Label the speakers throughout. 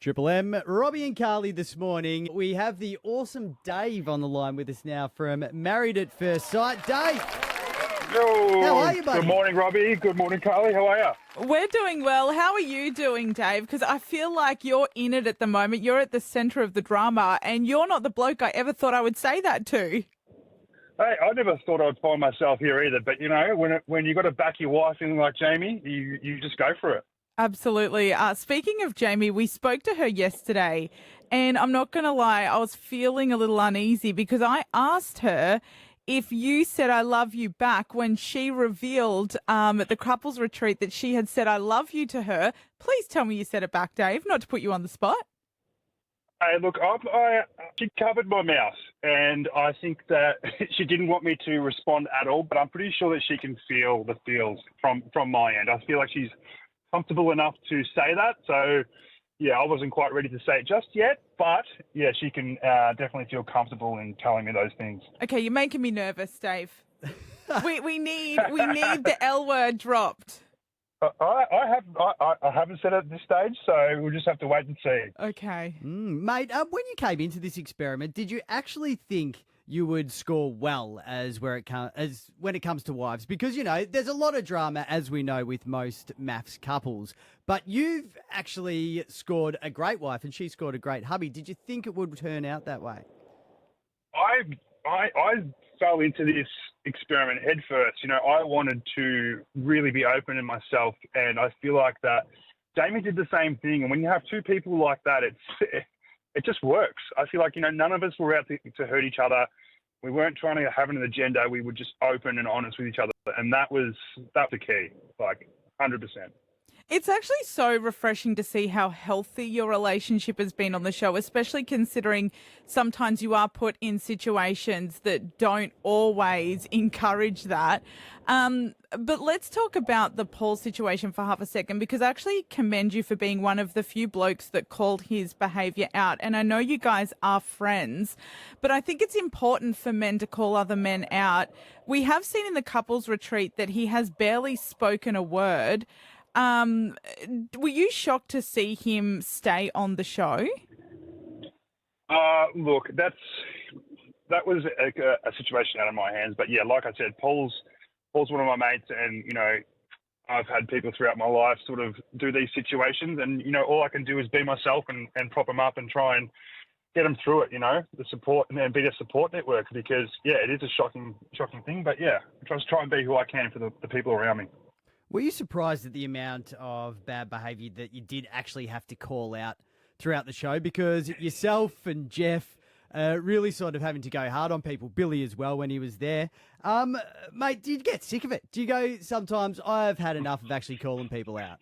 Speaker 1: Triple M, Robbie and Carly this morning. We have the awesome Dave on the line with us now from Married at First Sight. Dave,
Speaker 2: Yo,
Speaker 1: how are you, buddy?
Speaker 2: Good morning, Robbie. Good morning, Carly. How are you?
Speaker 3: We're doing well. How are you doing, Dave? Because I feel like you're in it at the moment. You're at the centre of the drama, and you're not the bloke I ever thought I would say that to.
Speaker 2: Hey, I never thought I'd find myself here either, but you know, when you got to back your wife in like Jamie, you just go for it.
Speaker 3: Absolutely. Speaking of Jamie, we spoke to her yesterday, and I'm not going to lie, I was feeling a little uneasy because I asked her if you said I love you back when she revealed at the couples retreat that she had said I love you to her. Please tell me you said it back, Dave, not to put you on the spot.
Speaker 2: Hey, look, she covered my mouth, and I think that she didn't want me to respond at all, but I'm pretty sure that she can feel the feels from my end. I feel like she's comfortable enough to say that. So, yeah, I wasn't quite ready to say it just yet, but yeah, she can definitely feel comfortable in telling me those things.
Speaker 3: Okay, you're making me nervous, Dave. we need the L word dropped.
Speaker 2: I haven't said it at this stage, so we'll just have to wait and see.
Speaker 3: Okay.
Speaker 1: Mate, when you came into this experiment, did you actually think you would score well as when it comes to wives? Because, you know, there's a lot of drama, as we know, with most MAFS couples. But you've actually scored a great wife and she scored a great hubby. Did you think it would turn out that way?
Speaker 2: I fell into this experiment head first. You know, I wanted to really be open in myself, and I feel like that Jamie did the same thing. And when you have two people like that, it just works. I feel like, you know, none of us were out to hurt each other. We weren't trying to have an agenda. We were just open and honest with each other. And that was the key, like 100%.
Speaker 3: It's actually so refreshing to see how healthy your relationship has been on the show, especially considering sometimes you are put in situations that don't always encourage that. But let's talk about the Paul situation for half a second, because I actually commend you for being one of the few blokes that called his behaviour out. And I know you guys are friends, but I think it's important for men to call other men out. We have seen in the couples retreat that he has barely spoken a word. Were you shocked to see him stay on the show?
Speaker 2: Look, that was a situation out of my hands. But yeah, like I said, Paul's one of my mates, and you know, I've had people throughout my life sort of do these situations, and you know, all I can do is be myself and prop them up and try and get them through it. You know, the support and be a support network, because yeah, it is a shocking thing. But yeah, just try and be who I can for the people around me.
Speaker 1: Were you surprised at the amount of bad behaviour that you did actually have to call out throughout the show? Because yourself and Jeff really sort of having to go hard on people, Billy as well when he was there. Mate, do you get sick of it? Do you go, sometimes I've had enough of actually calling people out?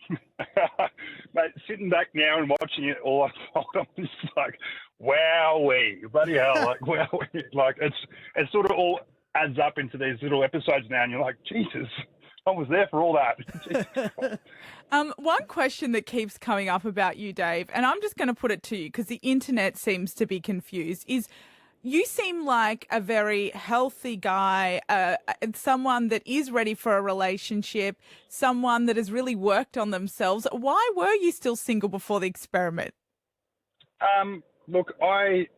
Speaker 2: Mate, sitting back now and watching it all unfold, I'm just like, wowee, bloody hell, like wowee. Like it's sort of all adds up into these little episodes now, and you're like, Jesus, I was there for all that.
Speaker 3: One question that keeps coming up about you, Dave, and I'm just going to put it to you because the internet seems to be confused, is you seem like a very healthy guy, someone that is ready for a relationship, someone that has really worked on themselves. Why were you still single before the experiment?
Speaker 2: Look, I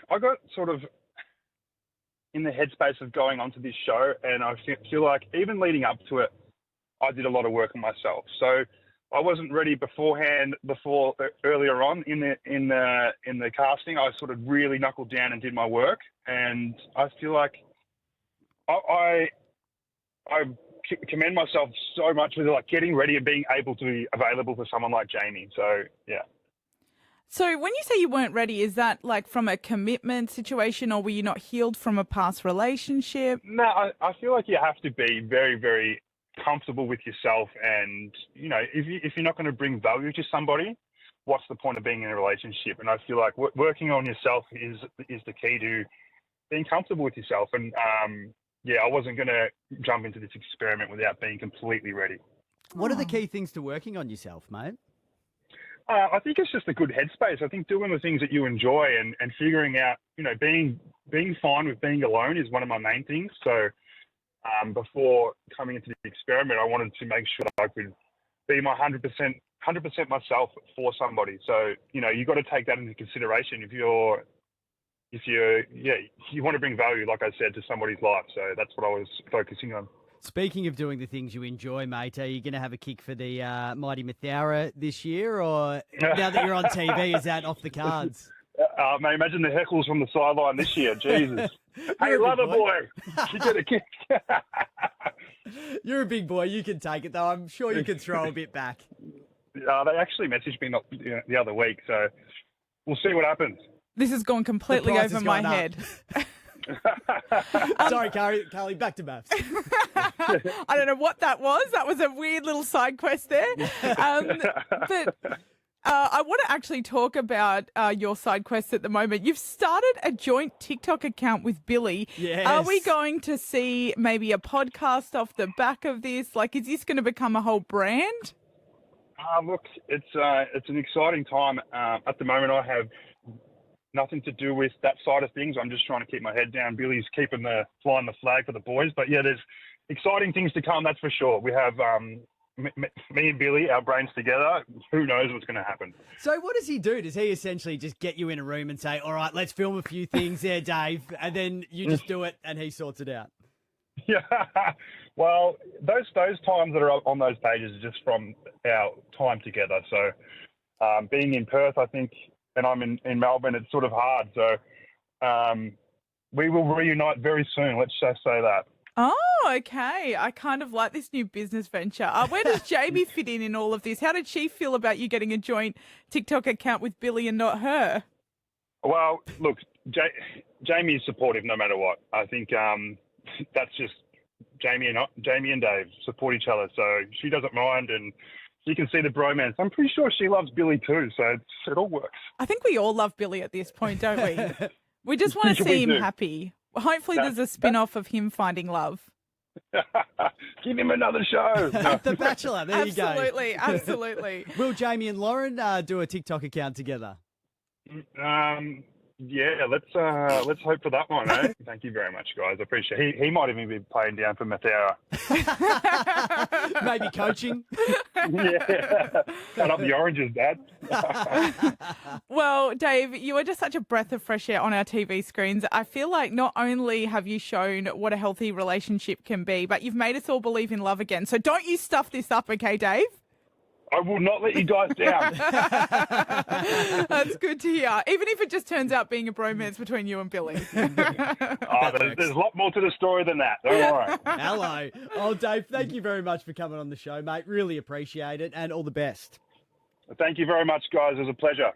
Speaker 2: got sort of in the headspace of going onto this show, and I feel like even leading up to it, I did a lot of work on myself. So I wasn't ready earlier on in the casting. I sort of really knuckled down and did my work, and I feel like I commend myself so much with like getting ready and being able to be available for someone like Jamie. So yeah.
Speaker 3: So when you say you weren't ready, is that like from a commitment situation, or were you not healed from a past relationship?
Speaker 2: No, I feel like you have to be very, very comfortable with yourself, and you know, if you're not going to bring value to somebody, what's the point of being in a relationship? And I feel like working on yourself is the key to being comfortable with yourself. And yeah, I wasn't going to jump into this experiment without being completely ready.
Speaker 1: What are the key things to working on yourself, mate?
Speaker 2: I think it's just a good headspace. I think doing the things that you enjoy and figuring out, you know, being fine with being alone is one of my main things. So before coming into the experiment, I wanted to make sure that I could be my 100% 100% myself for somebody. So, you know, you got to take that into consideration if you want to bring value, like I said, to somebody's life. So that's what I was focusing on.
Speaker 1: Speaking of doing the things you enjoy, mate, are you going to have a kick for the Mighty Mathara this year, or now that you're on TV, is that off the cards?
Speaker 2: Mate, imagine the heckles from the sideline this year. Jesus. Hey,
Speaker 1: You're a
Speaker 2: love
Speaker 1: big
Speaker 2: a boy. You get a kick.
Speaker 1: You're a big boy. You can take it, though. I'm sure you can throw a bit back.
Speaker 2: They actually messaged me the other week, so we'll see what happens.
Speaker 3: This has gone completely
Speaker 1: price
Speaker 3: over
Speaker 1: has
Speaker 3: my
Speaker 1: gone up.
Speaker 3: head.
Speaker 1: Sorry, Carly, back to maths.
Speaker 3: I don't know what that was. That was a weird little side quest there. But I want to actually talk about your side quest at the moment. You've started a joint TikTok account with Billy.
Speaker 1: Yes.
Speaker 3: Are we going to see maybe a podcast off the back of this? Like, is this going to become a whole brand?
Speaker 2: Look, it's an exciting time. At the moment, I have nothing to do with that side of things. I'm just trying to keep my head down. Billy's flying the flag for the boys. But yeah, there's exciting things to come, that's for sure. We have me and Billy, our brains together. Who knows what's going to happen?
Speaker 1: So what does he do? Does he essentially just get you in a room and say, all right, let's film a few things there, Dave, and then you just do it and he sorts it out?
Speaker 2: Yeah. Well, those times that are on those pages are just from our time together. So being in Perth, I think, and I'm in Melbourne, it's sort of hard. So we will reunite very soon. Let's just say that.
Speaker 3: Oh, okay. I kind of like this new business venture. Where does Jamie fit in all of this? How did she feel about you getting a joint TikTok account with Billy and not her?
Speaker 2: Well, look, Jamie is supportive no matter what. I think that's just Jamie and Dave support each other. So she doesn't mind, and you can see the bromance. I'm pretty sure she loves Billy too, so it all works.
Speaker 3: I think we all love Billy at this point, don't we? We just want to see him happy. Hopefully there's a spin-off of him finding love.
Speaker 2: Give him another show.
Speaker 1: The Bachelor, there you go.
Speaker 3: Absolutely, absolutely.
Speaker 1: Will Jamie and Lauren do a TikTok account together?
Speaker 2: Yeah, let's hope for that one, eh? Thank you very much, guys. I appreciate it. He might even be playing down for Mathara.
Speaker 1: Maybe coaching.
Speaker 2: Yeah. Cut up the oranges, Dad.
Speaker 3: Well, Dave, you are just such a breath of fresh air on our TV screens. I feel like not only have you shown what a healthy relationship can be, but you've made us all believe in love again. So don't you stuff this up, okay, Dave?
Speaker 2: I will not let you guys down.
Speaker 3: That's good to hear. Even if it just turns out being a bromance between you and Billy.
Speaker 2: There's a lot more to the story than that. Don't worry.
Speaker 1: Hello. Oh, Dave, thank you very much for coming on the show, mate. Really appreciate it, and all the best.
Speaker 2: Thank you very much, guys. It was a pleasure.